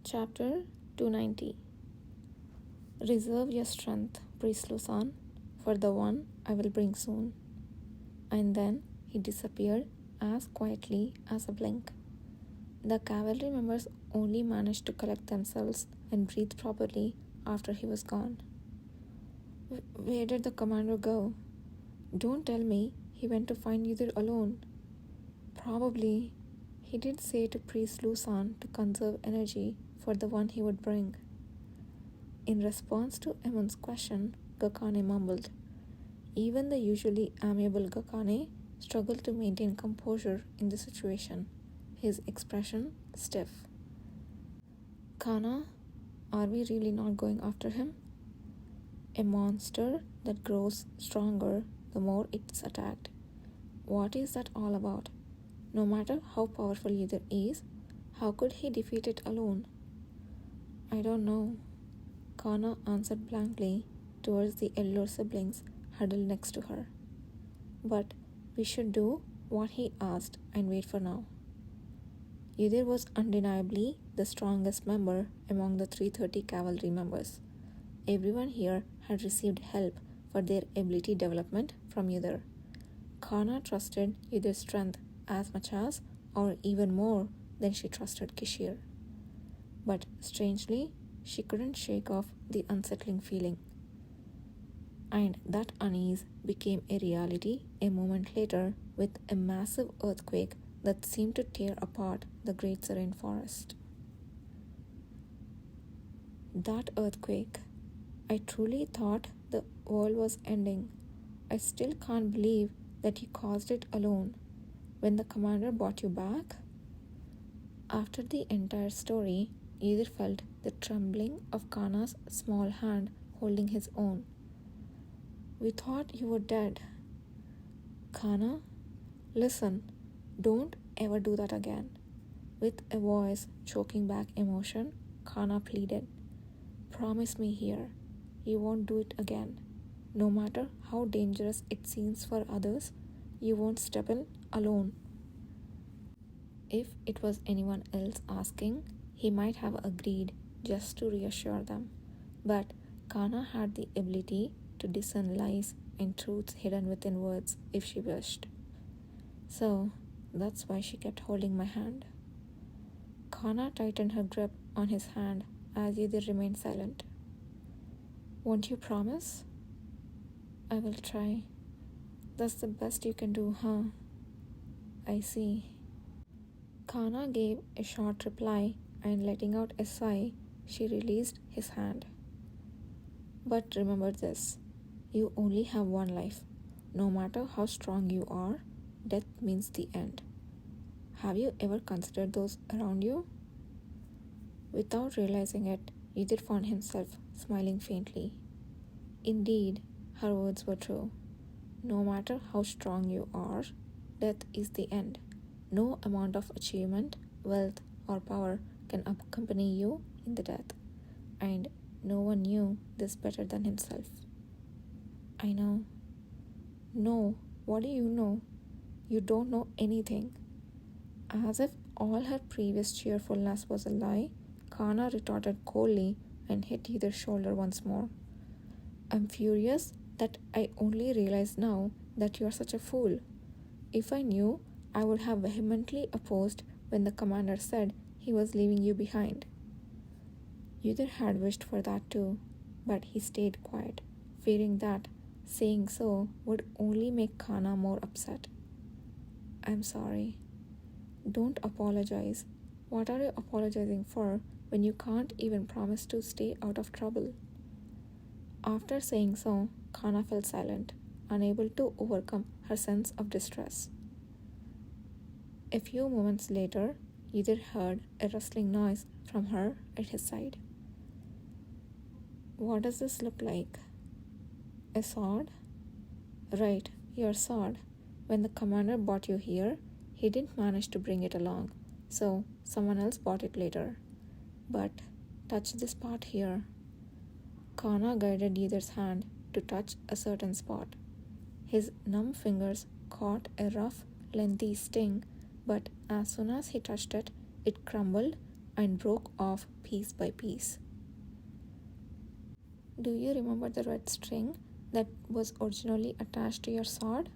Chapter 290. Reserve your strength, Priest Lusan, for the one I will bring soon. And then he disappeared as quietly as a blink. The cavalry members only managed to collect themselves and breathe properly after he was gone. Where did the commander go? Don't tell me he went to find you there alone. Probably he did say to Priest Lusan to conserve energy for the one he would bring. In response to Emun's question, Gakane mumbled. Even the usually amiable Gakane struggled to maintain composure in the situation, his expression stiff. Kana, are we really not going after him? A monster that grows stronger the more it's attacked. What is that all about? No matter how powerful either is, how could he defeat it alone? I don't know. Kana answered blankly towards the elder siblings huddled next to her. But we should do what he asked and wait for now. Yudir was undeniably the strongest member among the 330 cavalry members. Everyone here had received help for their ability development from Yudir. Kana trusted Yudir's strength as much as, or even more, than she trusted Kishir. But strangely, she couldn't shake off the unsettling feeling. And that unease became a reality a moment later with a massive earthquake that seemed to tear apart the great serene forest. That earthquake. I truly thought the world was ending. I still can't believe that you caused it alone. When the commander brought you back? After the entire story, Yudir felt the trembling of Kana's small hand holding his own. We thought you were dead. Kana, listen, don't ever do that again. With a voice choking back emotion, Kana pleaded. Promise me here, you won't do it again. No matter how dangerous it seems for others, you won't step in alone. If it was anyone else asking, he might have agreed just to reassure them. But Kana had the ability to discern lies and truths hidden within words if she wished. So that's why she kept holding my hand. Kana tightened her grip on his hand as Yudir remained silent. Won't you promise? I will try. That's the best you can do, huh? I see. Kana gave a short reply and letting out a sigh, she released his hand. But remember this, you only have one life. No matter how strong you are, death means the end. Have you ever considered those around you? Without realizing it, Yudir found himself smiling faintly. Indeed, her words were true. No matter how strong you are, death is the end. No amount of achievement, wealth, or power can accompany you in the death. And no one knew this better than himself. I know. No, what do you know? You don't know anything. As if all her previous cheerfulness was a lie, Kana retorted coldly and hit Yudir's shoulder once more. I'm furious that I only realize now that you are such a fool. If I knew, I would have vehemently opposed when the commander said he was leaving you behind. Yudir had wished for that too, but he stayed quiet, fearing that saying so would only make Kana more upset. I'm sorry. Don't apologize. What are you apologizing for when you can't even promise to stay out of trouble? After saying so, Kana fell silent, unable to overcome her sense of distress. A few moments later, Yudir heard a rustling noise from her at his side. What does this look like? A sword? Right, your sword. When the commander brought you here, he didn't manage to bring it along, so someone else bought it later. But touch this part here. Kana guided Yudir's hand to touch a certain spot. His numb fingers caught a rough, lengthy sting, but as soon as he touched it, it crumbled and broke off piece by piece. Do you remember the red string that was originally attached to your sword?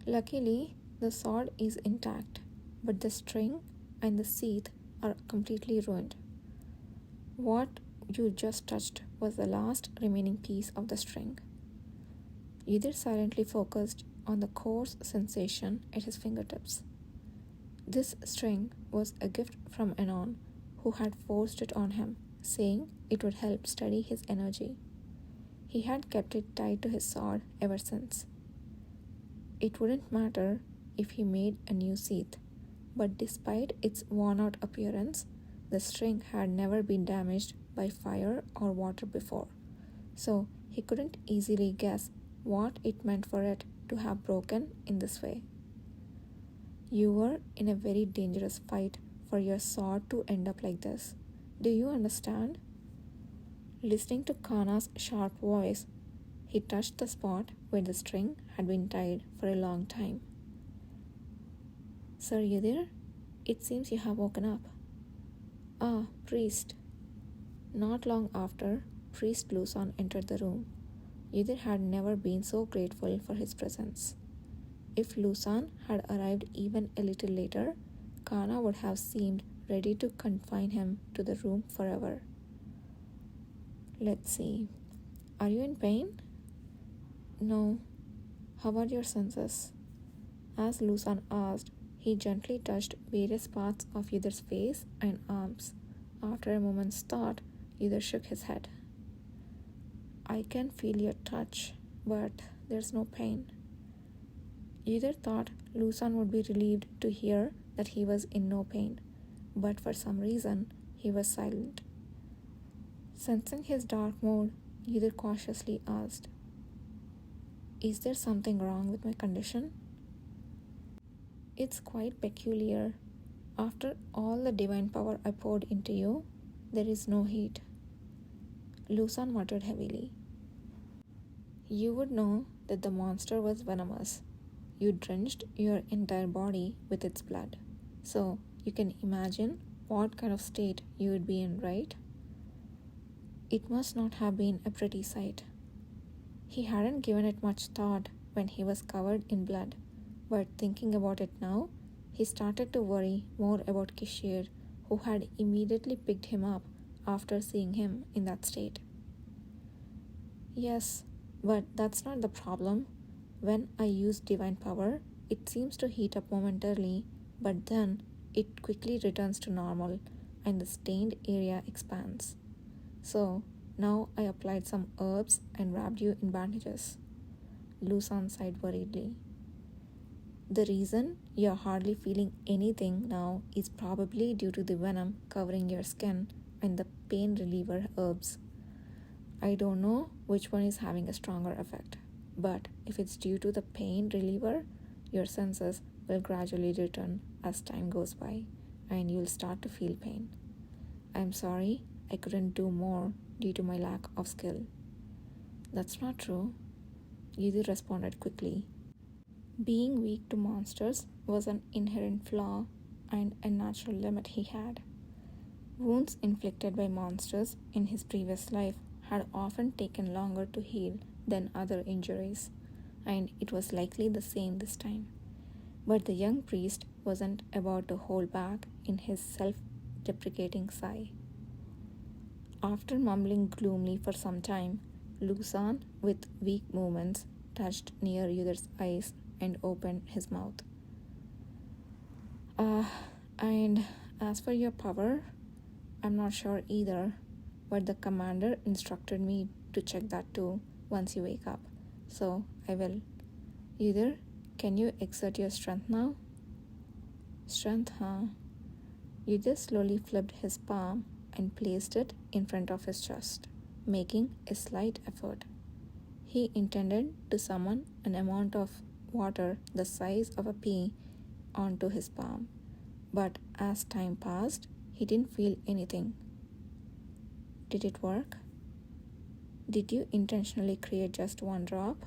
Luckily, the sword is intact, but the string and the sheath are completely ruined. What you just touched was the last remaining piece of the string. Either silently focused on the coarse sensation at his fingertips. This string was a gift from Anon, who had forced it on him, saying it would help steady his energy. He had kept it tied to his sword ever since. It wouldn't matter if he made a new sheath, but despite its worn-out appearance, the string had never been damaged by fire or water before, so he couldn't easily guess what it meant for it to have broken in this way. You were in a very dangerous fight for your sword to end up like this. Do you understand? Listening to Kana's sharp voice, he touched the spot where the string had been tied for a long time. Sir Yudir, it seems you have woken up. Ah, priest. Not long after, Priest Lusan entered the room. Yudir had never been so grateful for his presence. If Lusan had arrived even a little later, Kana would have seemed ready to confine him to the room forever. Let's see. Are you in pain? No. How are your senses? As Lusan asked, he gently touched various parts of Yudir's face and arms. After a moment's thought, Yudir shook his head. I can feel your touch, but there's no pain. Yudir thought Lusan would be relieved to hear that he was in no pain, but for some reason he was silent. Sensing his dark mood, Yudir cautiously asked, Is there something wrong with my condition? It's quite peculiar. After all the divine power I poured into you, there is no heat. Lusan muttered heavily. You would know that the monster was venomous. You drenched your entire body with its blood. So you can imagine what kind of state you would be in, right? It must not have been a pretty sight. He hadn't given it much thought when he was covered in blood, but thinking about it now, he started to worry more about Kishir, who had immediately picked him up after seeing him in that state. Yes, but that's not the problem. When I use divine power, it seems to heat up momentarily, but then it quickly returns to normal and the stained area expands. So now I applied some herbs and wrapped you in bandages. Lusan sighed worriedly. The reason you're hardly feeling anything now is probably due to the venom covering your skin and the pain reliever herbs. I don't know which one is having a stronger effect, but if it's due to the pain reliever, your senses will gradually return as time goes by and you'll start to feel pain. I'm sorry I couldn't do more due to my lack of skill. That's not true, Yudir responded quickly. Being weak to monsters was an inherent flaw and a natural limit he had. Wounds inflicted by monsters in his previous life had often taken longer to heal than other injuries, and it was likely the same this time. But the young priest wasn't about to hold back in his self-deprecating sigh. After mumbling gloomily for some time, Lusan, with weak movements, touched near Yudir's eyes and opened his mouth. And as for your power, I'm not sure either, but the commander instructed me to check that too once you wake up, so I will. Yudir, can you exert your strength now? Strength, huh? Yudir slowly flipped his palm and placed it in front of his chest, making a slight effort. He intended to summon an amount of water the size of a pea onto his palm, but as time passed, he didn't feel anything. Did it work? Did you intentionally create just one drop?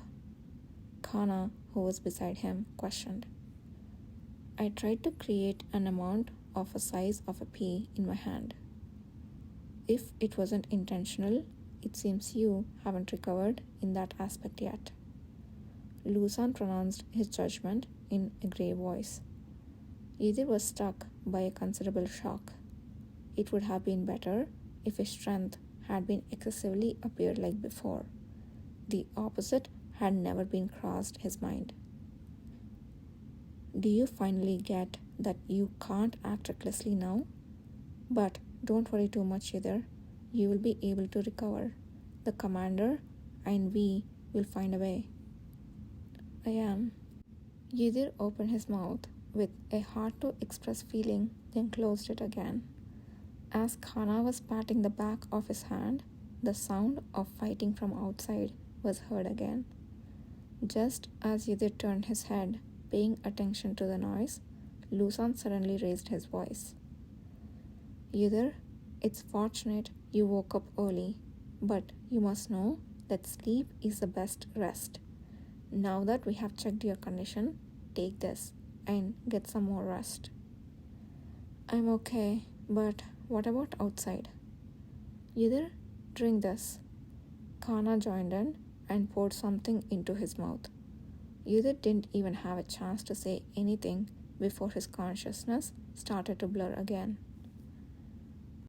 Kana, who was beside him, questioned. I tried to create an amount of a size of a pea in my hand. If it wasn't intentional, it seems you haven't recovered in that aspect yet. Luzon pronounced his judgment in a grave voice. Ydir was struck by a considerable shock. It would have been better if his strength had been excessively appeared like before. The opposite had never been crossed his mind. Do you finally get that you can't act recklessly now? But don't worry too much either. You will be able to recover. The commander and we will find a way. I am. Ydir opened his mouth with a hard-to-express feeling, then closed it again. As Khana was patting the back of his hand, the sound of fighting from outside was heard again. Just as Ydir turned his head, paying attention to the noise, Luzon suddenly raised his voice. Ydir, it's fortunate you woke up early, but you must know that sleep is the best rest. Now that we have checked your condition, take this and get some more rest. I'm okay, but what about outside? Ydir, drink this. Khana joined in and poured something into his mouth. Ydir didn't even have a chance to say anything before his consciousness started to blur again.